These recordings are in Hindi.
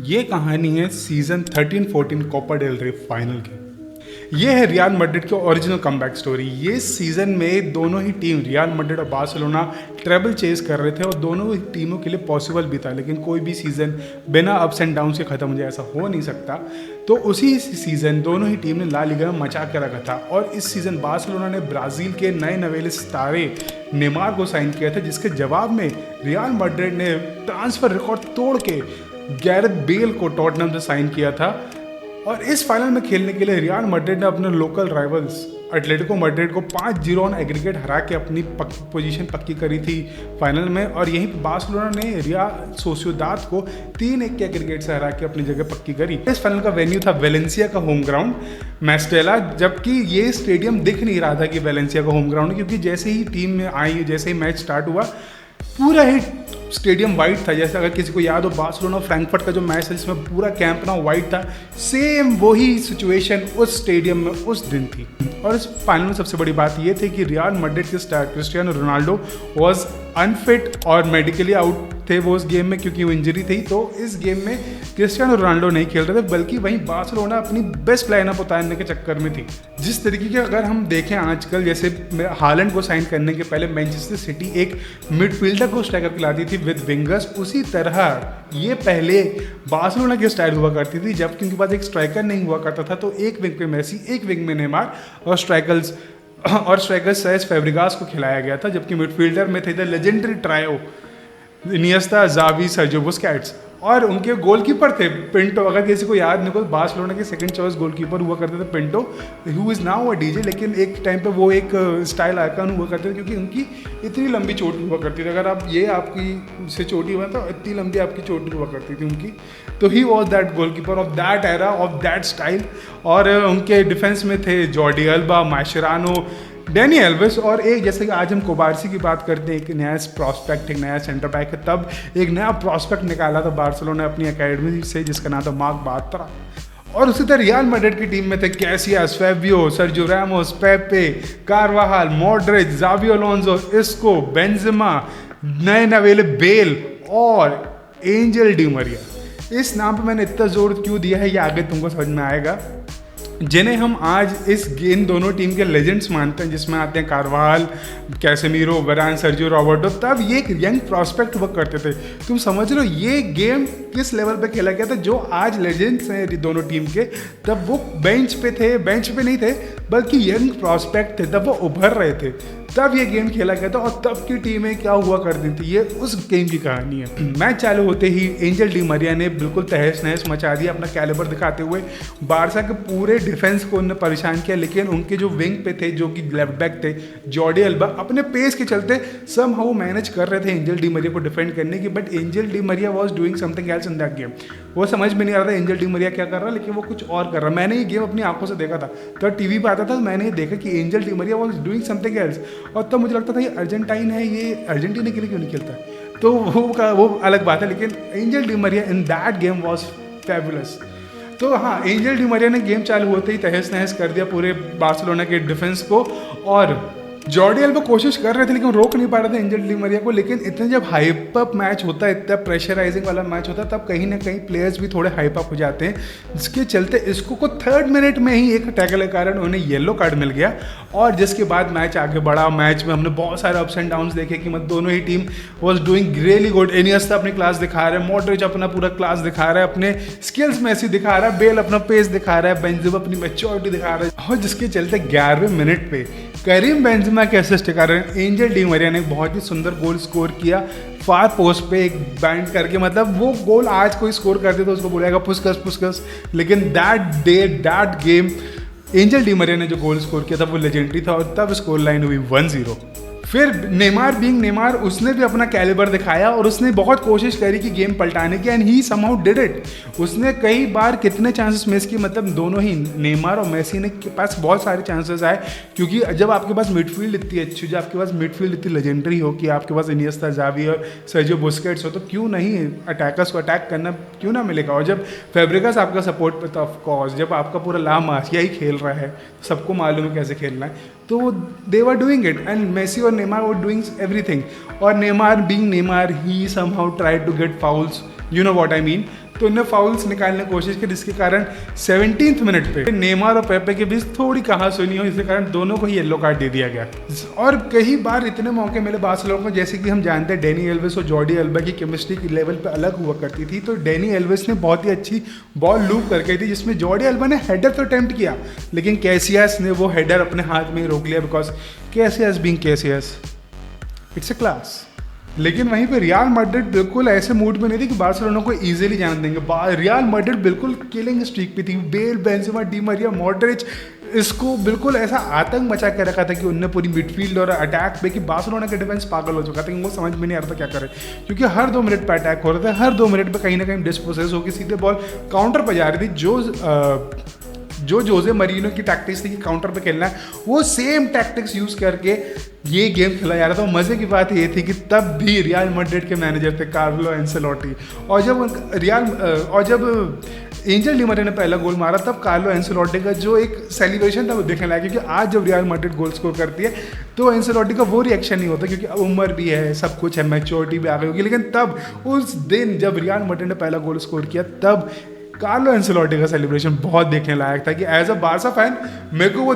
ये कहानी है सीजन 13-14 कोपा डेल रे फाइनल की। ये है रियल मैड्रिड की ओरिजिनल कमबैक स्टोरी। ये सीजन में दोनों ही टीम रियल मैड्रिड और बार्सिलोना ट्रेबल चेस कर रहे थे और दोनों ही टीमों के लिए पॉसिबल भी था, लेकिन कोई भी सीजन बिना अप्स एंड डाउन के ख़त्म हो जाए ऐसा हो नहीं सकता। तो उसी सीज़न दोनों ही टीम ने ला लीगा में मचा के रखा था और इस सीज़न बार्सिलोना ने ब्राज़ील के नए नवेले सितारे नेमार को साइन किया था, जिसके जवाब में रियल मैड्रिड ने ट्रांसफ़र रिकॉर्ड तोड़ के गैरेथ बेल को टॉटनहम से साइन किया था। और इस फाइनल में खेलने के लिए रियल मैड्रिड ने अपने लोकल राइवल्स एटलेटिको मैड्रिड को 5-0 ऑन एग्रीगेट हरा के अपनी पोजीशन पक्की करी थी फाइनल में। और यहीं बार्सिलोना ने रियल सोसिएदाद को 3-1 के एग्रीगेट से हरा के अपनी जगह पक्की करी। इस फाइनल का वेन्यू था वेलेंसिया का होम ग्राउंड मेस्टेला, जबकि ये स्टेडियम दिख नहीं रहा था कि वेलेंसिया का होम ग्राउंड है, क्योंकि जैसे ही टीम में आई, जैसे ही मैच स्टार्ट हुआ, पूरा ही स्टेडियम वाइट था। जैसे अगर किसी को याद हो बार्सिलोना फ्रैंकफर्ट का जो मैच है जिसमें पूरा कैंप ना वाइट था, सेम वही सिचुएशन उस स्टेडियम में उस दिन थी। और इस फाइनल में सबसे बड़ी बात ये थी कि रियल मैड्रिड के star Cristiano Ronaldo was unfit और मेडिकली आउट थे वो उस गेम में, क्योंकि वो इंजरी थी। तो इस गेम में क्रिस्टियानो रोनाल्डो नहीं खेल रहे थे, बल्कि वहीं बार्सिलोना अपनी बेस्ट लाइनअप उतारने के चक्कर में थी। जिस तरीके के अगर हम देखें आजकल, जैसे हालैंड को साइन करने के पहले मैनचेस्टर सिटी एक मिडफील्डर को स्ट्राइकर खिलाती थी विद विंगर्स, उसी तरह ये पहले बार्सिलोना की स्टाइल हुआ करती थी। जब उनके पास एक स्ट्राइकर नहीं हुआ करता था तो एक विंग पे मेसी, एक विंग में नेमार और स्ट्राइकर्स सेस फैब्रिगास को खिलाया गया था। जबकि मिडफील्डर में थे the legendary trio Iniesta, Xavi, Sergio Busquets, और उनके गोलकीपर थे पिंटो। अगर किसी को याद नहीं हो, बार्सिलोना के सेकंड चॉइस गोलकीपर हुआ करते थे Pinto, who is now a DJ. लेकिन एक टाइम पे वो एक स्टाइल आइकन हुआ करते थे, क्योंकि उनकी इतनी लंबी चोटी हुआ करती थी। अगर आप ये आपकी से चोटी हुआ तो इतनी लंबी आपकी चोटी हुआ करती थी उनकी। तो he was that goalkeeper of that era, of that style. और उनके डिफेंस में थे Jordi alba, Mascherano, Danny Alves, और एक जैसे कि आज हम कोबार्सी की बात करते हैं, एक नया प्रॉस्पेक्ट, एक नया सेंटर बैक है, तब एक नया प्रॉस्पेक्ट निकाला था बार्सिलोना अपनी एकेडमी से, जिसका नाम था मार्क बात्रा। और उसी तरह रियल मैड्रिड की टीम में थे Casillas, Fabio, Sergio Ramos, Pepe, Carvajal, Modric, जावी अलोंसो, इस्को, बेंजेमा, नए नवेले बेल और एंजल डी मरिया। इस नाम पे मैंने इतना जोर क्यों दिया है ये आगे तुमको समझ में आएगा, जिन्हें हम आज इन दोनों टीम के लेजेंड्स मानते हैं, जिसमें आते हैं कारवाल, कैसेमीरो, वरान, सर्जियो रॉबर्टो। तब ये एक यंग प्रॉस्पेक्ट हुआ करते थे। तुम समझ लो ये गेम किस लेवल पे खेला गया था। जो आज लेजेंड्स हैं दोनों टीम के, तब वो बेंच पे नहीं थे, बल्कि यंग प्रॉस्पेक्ट थे, तब वो उभर रहे थे, तब ये गेम खेला गया था। और तब की टीमें क्या हुआ करती थी, ये उस गेम की कहानी है। मैच चालू होते ही एंजल डी मरिया ने बिल्कुल तहस नहस मचा दिया, अपना कैलिबर दिखाते हुए बारसा के पूरे डिफेंस को उन्होंने परेशान किया। लेकिन उनके जो विंग पे थे, जो कि लेफ्ट बैक थे जॉर्डी अल्बा, अपने पेस के चलते समहाउ मैनेज कर रहे थे एंजल डी मरिया को डिफेंड करने की। But angel Di Maria was doing something else in that game. वो समझ में नहीं आ रहा था एंजल डी मरिया क्या कर रहा है, लेकिन वो कुछ और कर रहा है। मैंने ये गेम अपनी आंखों से देखा था, तो टीवी पे आता था, मैंने ये देखा कि angel Di Maria was doing something else. और तब मुझे लगता था ये अर्जेंटाइन है, ये अर्जेंटीना के लिए क्यों नहीं खेलता है। तो वो अलग बात है, लेकिन angel Di Maria in that game was fabulous. तो हाँ, एंजल डी मरिया ने गेम चालू होते ही तहस नहस कर दिया पूरे बार्सिलोना के डिफेंस को। और जॉर्डी अल्बा कोशिश कर रहे थे, लेकिन रोक नहीं पा रहे थे एंजल डी मरिया को। लेकिन इतने जब हाइप अप मैच होता है, इतना प्रेशराइजिंग वाला मैच होता है, तब कहीं ना कहीं प्लेयर्स भी थोड़े हाइप अप हो जाते हैं, जिसके चलते इसको को 3rd मिनट में ही एक टैकल के कारण उन्हें येलो कार्ड मिल गया। और जिसके बाद मैच आगे बढ़ा। मैच में हमने बहुत सारे अप्स एंड डाउन्स देखे कि दोनों ही team was doing really good. Iniesta अपनी क्लास दिखा रहा है, मॉड्रिच अपना पूरा क्लास दिखा रहा है, अपने स्किल्स मेसी दिखा रहा है, बेल अपना पेस दिखा रहा है, बेंजेमा अपनी मैच्योरिटी दिखा रहा है। और जिसके चलते 11वें मिनट पे करीम बेंजेमा के असिस्ट के कारण एंजल डी मरिया ने बहुत ही सुंदर गोल स्कोर किया फार पोस्ट पे एक बैंड करके। मतलब वो गोल आज कोई स्कोर कर दे तो उसको बोलेगा पुस्कस। लेकिन दैट गेम एंजल डी मरिया ने जो गोल स्कोर किया था वो लेजेंडरी था। और तब स्कोर लाइन हुई 1-0। फिर नेमार बीइंग नेमार, उसने भी अपना कैलिबर दिखाया और उसने बहुत कोशिश करी कि गेम पलटाने की, and he somehow did it. उसने कई बार कितने चांसेस मिस किए, मतलब दोनों ही नेमार और मेसी ने के पास बहुत सारे चांसेस आए। क्योंकि जब आपके पास मिडफील्ड इतनी अच्छी, जब आपके पास मिडफील्ड इतनी लेजेंडरी हो कि आपके पास इनिएस्टा, जावी और सर्जियो बुस्केट्स हो, तो क्यों नहीं अटैकर्स को अटैक करना क्यों ना मिलेगा। और जब फैब्रिगास आपका सपोर्ट पे था, ऑफकोर्स जब आपका पूरा ला मासिया ही खेल रहा है, सबको मालूम है कैसे खेलना है, तो they were doing it. And Messi और नेमार वर डूइंग एवरीथिंग। और Neymar being Neymar, he somehow tried to get fouls, you know what I mean. तो उन्हें फाउल्स निकालने की कोशिश की, जिसके कारण 17th मिनट पे नेमार और पेपे के बीच थोड़ी कहासुनी हो, इसके कारण दोनों को ही येलो कार्ड दे दिया गया। और कई बार इतने मौके मिले बार्सिलोना को, जैसे कि हम जानते हैं डेनी एल्वेस और जॉर्डी अल्बा की केमिस्ट्री की लेवल पे अलग हुआ करती थी। तो डेनी एल्वेस ने बहुत ही अच्छी बॉल लूप करके दी, जिसमें जॉर्डी अल्बा ने हेडर तो अटेम्प्ट किया, लेकिन कैसियास ने वो हेडर अपने हाथ में ही रोक लिया, because Casillas being Casillas, it's a class. लेकिन वहीं पे रियल मैड्रिड बिल्कुल ऐसे मूड में नहीं थी कि बार्सिलोना को इजीली जान देंगे। रियल मैड्रिड बिल्कुल किलिंग स्ट्रीक पे थी। Bale, Benzema, Di Maria, Modric, Isco बिल्कुल ऐसा आतंक मचा के रखा था कि उनने पूरी मिडफील्ड और अटैक पे कि बार्सिलोना का डिफेंस पागल हो चुका था, कि वो समझ में नहीं आ रहा था क्या करे, क्योंकि हर 2 मिनट पे अटैक हो रहा था, हर 2 मिनट पे कहीं ना कहीं डिस्पोसेस होकर सीधे बॉल काउंटर पर जा रही थी। जो जोजे मरीनो की टैक्टिक्स थी कि काउंटर पे खेलना है, वो सेम टैक्टिक्स यूज करके ये गेम खेला जा रहा था। मजे की बात ये थी कि तब भी रियल मैड्रिड के मैनेजर थे कार्लो एंसेलोटी, और जब एंजल डी मरिया ने पहला गोल मारा, तब कार्लो एंसेलोटी का जो एक सेलिब्रेशन था वो देखने लगा, क्योंकि आज जब रियल मैड्रिड गोल स्कोर करती है तो एंसेलोटी का वो रिएक्शन नहीं होता, क्योंकि अब उम्र भी है, सब कुछ है, मैच्योरिटी भी आ गई होगी। लेकिन तब उस दिन जब रियल मैड्रिड ने पहला गोल स्कोर किया, तब कार्लो एंसेलोटी का सेलिब्रेशन बहुत देखने लायक था, कि एज अ बार्सा फैन मेरे को वो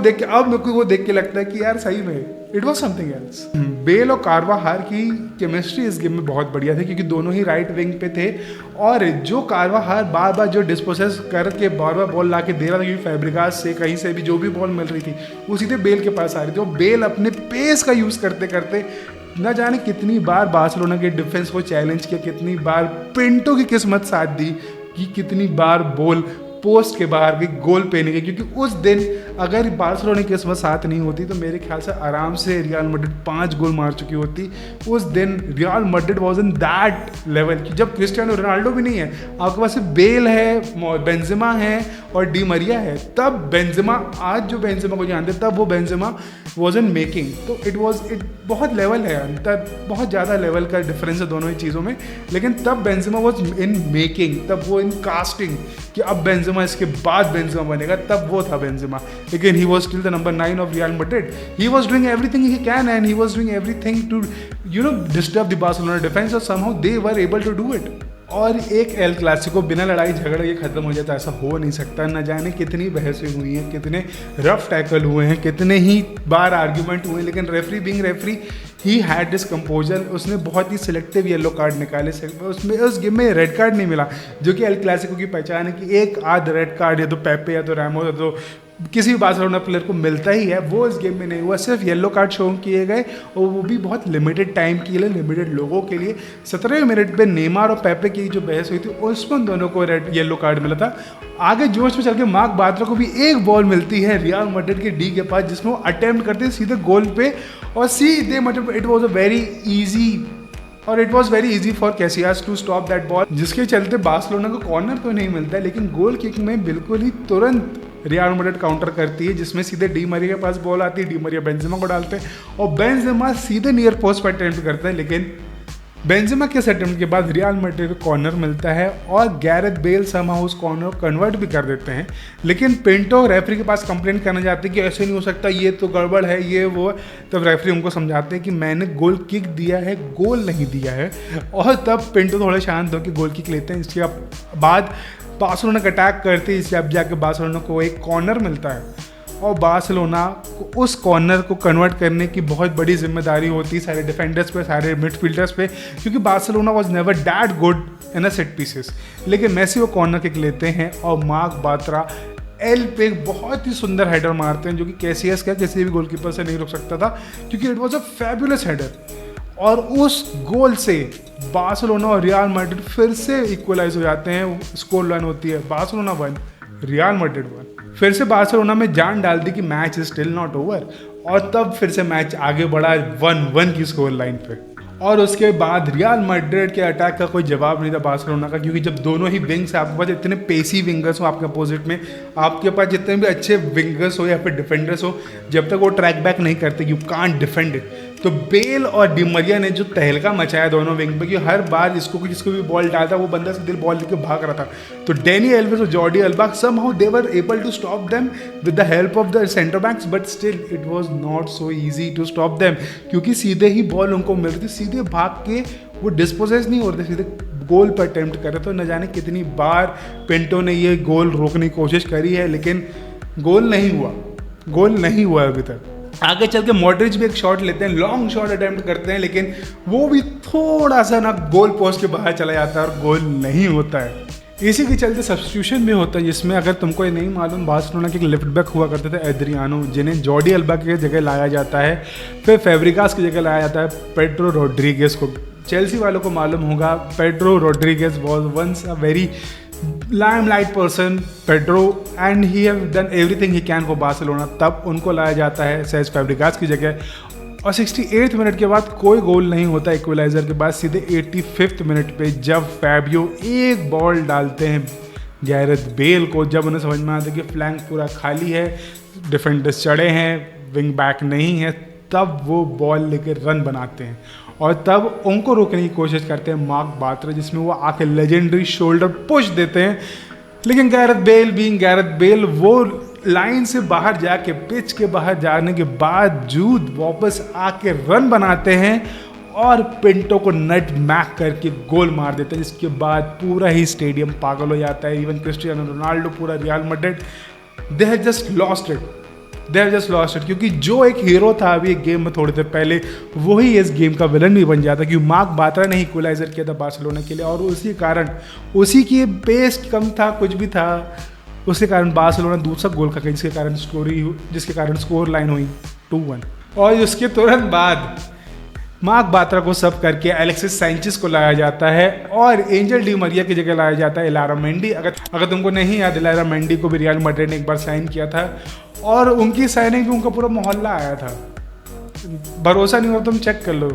देख के लगता है कि यार सही में it was something else. Bale और कार्वाहार की केमिस्ट्री इस गेम में बहुत बढ़िया थी, क्योंकि दोनों ही राइट विंग पे थे, और जो कार्वाहार बार बार जो डिस्पोसेस करके बार बार बॉल ला के दे रहा था, क्योंकि फैब्रिगास से कहीं से भी जो भी बॉल मिल रही थी वो सीधे बेल के पास आ रही थी, और बेल अपने पेस का यूज़ करते करते न जाने कितनी बार बार्सिलोना के डिफेंस को चैलेंज किया, कितनी बार पिंटो की किस्मत साथ दी कि कितनी बार बॉल पोस्ट के बाहर गई, गोल पे नहीं गई, क्योंकि उस दिन अगर बार्सिलोना की किस्मत साथ नहीं होती तो मेरे ख्याल से आराम से रियल मैड्रिड 5 गोल मार चुकी होती। उस दिन real Madrid was in that level कि जब क्रिस्टियानो रोनाल्डो भी नहीं है, आपके पास बेल है, बेंजेमा है और डी मरिया है, तब बेंजेमा, आज जो बेंजेमा को जानते तब वो बेंजेमा वाज इन मेकिंग। तो इट बहुत लेवल है अंतर, बहुत ज़्यादा लेवल का डिफरेंस है दोनों ही चीज़ों में। लेकिन तब बेंजेमा वाज इन मेकिंग, तब वो इन कास्टिंग कि अब बेंजेमा, इसके बाद बेंजेमा बनेगा, तब वो था बेंजेमा। लेकिन he was still the number 9 of Real Madrid. He was doing everything he can and he was doing everything to disturb the Barcelona defence, और somehow they were able to do it. और एक एल क्लासिको बिना लड़ाई झगड़े के खत्म हो जाता, ऐसा हो नहीं सकता। न जाने कितनी बहसें हुई हैं, कितने रफ टैकल हुए हैं, कितने ही बार आर्ग्यूमेंट हुए, लेकिन referee being referee he had this composer. उसने बहुत ही सिलेक्टिव येलो कार्ड निकाले, उसमें उस गेम में रेड कार्ड नहीं मिला, जो कि एल क्लासिको की पहचान है कि एक आध रेड कार्ड या तो पेपे या तो रैमोस या तो किसी भी बार्सिलोना प्लेयर को मिलता ही है। वो इस गेम में नहीं हुआ, सिर्फ येलो कार्ड शो किए गए, और वो भी बहुत लिमिटेड टाइम के लिए, लिमिटेड लोगों के लिए। 17वें मिनट पे नेमार और पेपे की जो बहस हुई थी उसमें उन दोनों को रेड येलो कार्ड मिला था। आगे जोश में चल के मार्क बात्रा को भी एक बॉल मिलती है रियल मैड्रिड के डी के पास, जिसमें वो अटेम्प्ट करते हैं सीधे गोल पे, और सीधे मतलब it was a very easy for Casillas to stop that ball, जिसके चलते बार्सिलोना को कॉर्नर तो नहीं मिलता है, लेकिन गोल किक में बिल्कुल ही तुरंत रियल मैड्रिड काउंटर करती है, जिसमें सीधे डी मरिया के पास बॉल आती है, डी मरिया बेंजेमा को डालते हैं और बेंजेमा सीधे नियर पोस्ट पर अटेम्प्ट करते हैं। लेकिन बेंजेमा के अटेम्प्ट के बाद रियल मैड्रिड को कॉर्नर मिलता है और गैरेथ बेल समहाउ उस कॉर्नर को कन्वर्ट भी कर देते हैं। लेकिन पिंटो रेफरी के पास कंप्लेंट करना चाहते हैं कि ऐसे नहीं हो सकता, ये तो गड़बड़ है, ये वो। तब रेफरी उनको समझाते हैं कि मैंने गोल किक दिया है, गोल नहीं दिया है, और तब पिंटो थोड़े शांत होकर गोल किक लेते हैं। इसके बाद बार्सिलोना का अटैक करते हैं, जब जाके बार्सिलोना को एक कॉर्नर मिलता है, और बार्सिलोना को उस कॉर्नर को कन्वर्ट करने की बहुत बड़ी जिम्मेदारी होती है सारे डिफेंडर्स पे, सारे मिडफील्डर्स पे, क्योंकि Barcelona was never that good in a set pieces. लेकिन मेसी वो कॉर्नर किक लेते हैं और मार्क बात्रा एल पे बहुत ही सुंदर हेडर मारते हैं, जो कि कैसियास का किसी भी गोलकीपर से नहीं रोक सकता था, क्योंकि it was a fabulous header. और उस गोल से बार्सिलोना और रियल मैड्रिड फिर से इक्वलाइज हो जाते हैं। स्कोर लाइन होती है बार्सिलोना 1 रियल मैड्रिड 1। फिर से बार्सिलोना में जान डाल दी कि match is still not over, और तब फिर से मैच आगे बढ़ा 1-1 की स्कोर लाइन पे। और उसके बाद रियल मैड्रिड के अटैक का कोई जवाब नहीं था बार्सिलोना का, क्योंकि जब दोनों ही विंग्स आपके पास इतने पेसी विंगर्स हो आपके अपोजिट में, आपके पास जितने भी अच्छे विंगर्स हो या फिर डिफेंडर्स हो, जब तक वो ट्रैक बैक नहीं करते, यू कांट डिफेंड इट। तो बेल और डी मरिया ने जो तहलका मचाया दोनों विंग पे, कि हर बार जिसको भी बॉल डालता वो बंदा सीधे बॉल लेके भाग रहा था। तो डेनी एल्वेस और Jordi Alba somehow they were able to stop them with the help of the centre backs, but still it was not so easy to stop them, क्योंकि सीधे ही बॉल उनको मिल रही थी, सीधे भाग के वो डिस्पोजेस नहीं हो रहे थे, सीधे गोल पर अटेम्प्ट करे, तो न जाने कितनी बार पिंटो ने ये गोल रोकने की कोशिश करी है, लेकिन गोल नहीं हुआ अभी तक। आगे चल के मॉड्रिच भी एक शॉट लेते हैं, लॉन्ग शॉट अटेम्प्ट करते हैं, लेकिन वो भी थोड़ा सा ना गोल पोस्ट के बाहर चला जाता है और गोल नहीं होता है। इसी के चलते सब्स्टिट्यूशन भी होता है, जिसमें अगर तुमको ये नहीं मालूम, बार्सिलोना के एक लेफ्ट बैक हुआ करते थे एड्रियानो, जिन्हें जॉर्डी अल्बा की जगह लाया जाता है, फिर फैब्रिगास की जगह लाया जाता है पेड्रो रोड्रिगेज को। चेल्सी वालों को मालूम होगा, Pedro Rodriguez was once a very limelight person, Pedro, and he have done everything he can for Barcelona। तब उनको लाया जाता है सेस फैब्रिगास की जगह, और 68 मिनट के बाद कोई गोल नहीं होता इक्वलाइजर के बाद, सीधे 85 मिनट पे जब फैबियो एक बॉल डालते हैं गैरेथ बेल को, जब उन्हें समझ में आता है कि फ्लैंक पूरा खाली है, डिफेंडर्स चढ़े हैं, विंग बैक नहीं है, तब वो बॉल लेकर रन बनाते हैं और तब उनको रोकने की कोशिश करते हैं मार्क बात्रा, जिसमें वो आके लेजेंडरी शोल्डर पुश देते हैं। लेकिन गैरेथ बेल वो लाइन से बाहर जाके, पिच के बाहर जाने के बावजूद वापस आके रन बनाते हैं और पिंटो को नट मैक करके गोल मार देते हैं, जिसके बाद पूरा ही स्टेडियम पागल हो जाता है। इवन क्रिस्टियानो रोनाल्डो, पूरा real Madrid, they have just lost it, क्योंकि जो एक हीरो था अभी एक गेम में थोड़ी देर पहले, वही इस गेम का विलन भी बन जाता, क्योंकि मार्क बात्रा ने इक्वलाइजर किया था बार्सिलोना के लिए, और उसी कारण, उसी की पेस कम था, कुछ भी था, उसके कारण बार्सिलोना दूसरा गोल खा गया, जिसके कारण स्कोर लाइन हुई 2-1। और उसके तुरंत बाद मार्क बात्रा को सब करके एलेक्सिस सैंचेज को लाया जाता है और एंजल डी मरिया की जगह लाया जाता है इलारा मेंडी। अगर तुमको नहीं याद, इलारा मेंडी को भी रियल मैड्रिड ने एक बार साइन किया था और उनकी साइनिंग भी उनका पूरा मोहल्ला आया था। भरोसा नहीं हो तुम चेक कर लो।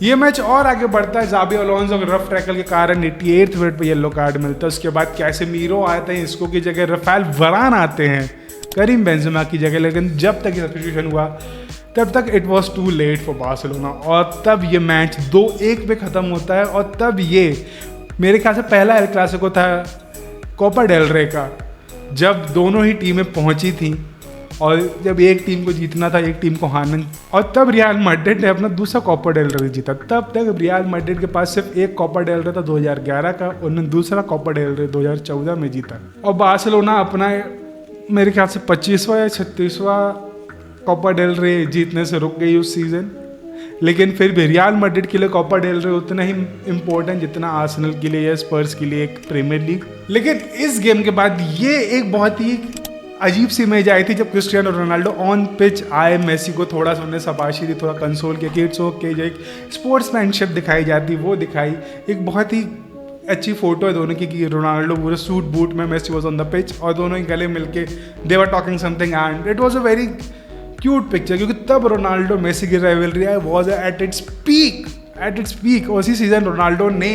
ये मैच और आगे बढ़ता है, ज़ाबी अलोंसो के रफ टैकल के कारण 88 मिनट पर येलो कार्ड मिलता है। उसके बाद कैसेमीरो आते हैं, इसको की जगह रफेल वरान आते हैं करीम बेंजेमा की जगह, लेकिन जब तक ये सब्स्टिट्यूशन हुआ तब तक it was too late for Barcelona, और तब ये मैच 2-1 पे ख़त्म होता है। और तब ये मेरे ख्याल से पहला एल क्लासिको था कोपा डेल रे का, जब दोनों ही टीमें पहुंची थी और जब एक टीम को जीतना था, एक टीम को हारना, और तब रियल मैड्रिड ने अपना दूसरा कोपा डेल रे जीता। तब तक रियल मैड्रिड के पास सिर्फ एक कोपा डेल रे था 2011 का, उन्होंने दूसरा कोपा डेल रे 2014 में जीता। और बार्सिलोना अपना मेरे ख्याल से 25वां या 36वां कोपा डेल रे जीतने से रुक गई उस सीज़न। लेकिन फिर भी रियल मैड्रिड के लिए कोपा डेल रे उतना ही इम्पोर्टेंट जितना आर्सेनल के लिए या स्पर्स के लिए एक प्रीमियर लीग। लेकिन इस गेम के बाद ये एक बहुत ही अजीब सी इमेज आई थी जब क्रिस्टियानो रोनाल्डो ऑन पिच आए, मेसी को थोड़ा सा उन्हें शाबाशी दी, थोड़ा कंसोल किया कि इट्स ओके, जो एक स्पोर्ट्समैनशिप दिखाई जाती वो दिखाई। एक बहुत ही अच्छी फोटो है दोनों की कि रोनाल्डो पूरे सूट बूट में, Messi was on the pitch और दोनों ही गले मिलके they were talking something and it was a very cute picture, क्योंकि तब रोनाल्डो मेसी की rivalry was at its peak. उसी सीजन रोनाल्डो ने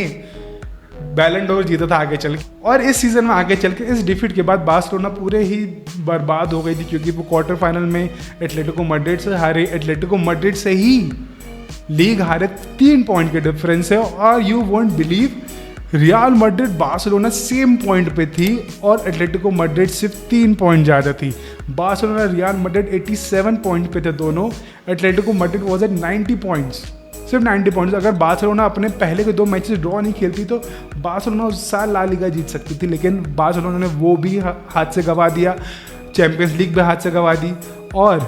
बैलन डोर जीता था आगे चल के, और इस सीजन में आगे चल के इस डिफीट के बाद बार्सिलोना पूरे ही बर्बाद हो गई थी, क्योंकि वो क्वार्टर फाइनल में एटलेटिको मैड्रिड से हारे। एटलेटिको मैड्रिड से ही लीग हारे 3 पॉइंट के डिफरेंस है, और you won't believe real Madrid Barcelona same point पे थी और एटलेटिको मैड्रिड सिर्फ 3 पॉइंट ज़्यादा थी। बार्सिलोना रियल मैड्रिड 87 पॉइंट पे थे दोनों, Atletico Madrid was at 90 points, सिर्फ 90 पॉइंट्स। अगर बार्सिलोना अपने पहले के 2 मैचेस ड्रॉ नहीं खेलती तो बार्सिलोना उस साल ला लीगा जीत सकती थी, लेकिन बार्सिलोना ने वो भी हाथ से गंवा दिया, चैंपियंस लीग भी हाथ से गंवा दी और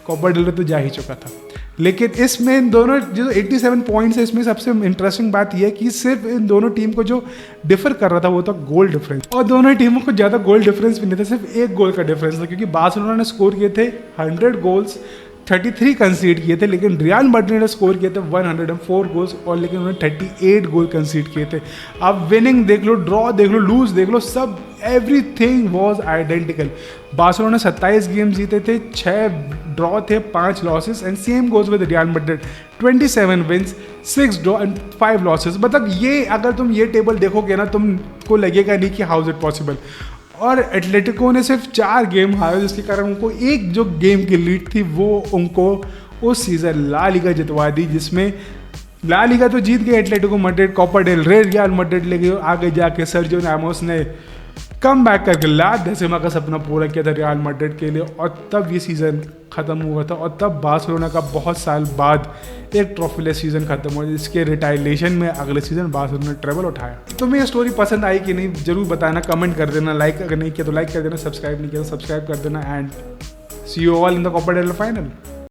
कोपा डेल रे तो जा ही चुका था। लेकिन इसमें दोनों जो 87 पॉइंट्स है, इसमें सबसे इंटरेस्टिंग बात यह है कि सिर्फ इन दोनों टीम को जो डिफर कर रहा था वो था गोल डिफरेंस, और दोनों ही टीमों को ज़्यादा गोल डिफरेंस भी नहीं था, सिर्फ 1 गोल का डिफरेंस था, क्योंकि बार्सिलोना ने स्कोर किए थे 100 गोल्स, 33 कंसीड किए थे, लेकिन रियल मैड्रिड ने स्कोर किए थे 104 गोल्स और लेकिन उन्होंने 38 गोल कंसीड किए थे। अब विनिंग देख लो, ड्रॉ देख लो, लूज देख लो, सब everything was identical. Barcelona 27 game जीते थे, 6 ड्रॉ थे, 5 losses, and same goes with Real Madrid 27 wins, 6 draw and 5 losses. मतलब ये अगर तुम ये टेबल देखोगे ना, तुमको लगेगा नहीं कि हाउ इज इट पॉसिबल। और एटलेटिको ने सिर्फ 4 गेम हारे, जिसके कारण उनको एक जो गेम की लीड थी वो उनको उस सीज़न ला लीगा जितवा दी, जिसमें ला लीगा तो जीत गए एटलेटिको मैड्रिड, कोपा डेल रे रियल मैड्रिड ले गए। आगे जाके सर्जियो रैमोस ने कम बैक करके ला डेसिमा का सपना पूरा किया था रियल मैड्रिड के लिए, और तब ये सीज़न ख़त्म हुआ था, और तब बार्सिलोना का बहुत साल बाद एक ट्रॉफीलेस सीज़न खत्म हुआ, जिसके रिटायलेशन में अगले सीज़न बार्सिलोना ने ट्रेबल उठाया। तुम्हें ये स्टोरी पसंद आई कि नहीं जरूर बताना, कमेंट कर देना, लाइक अगर नहीं किया तो लाइक कर देना, सब्सक्राइब नहीं किया तो सब्सक्राइब कर देना, and see you all in the Copa del final.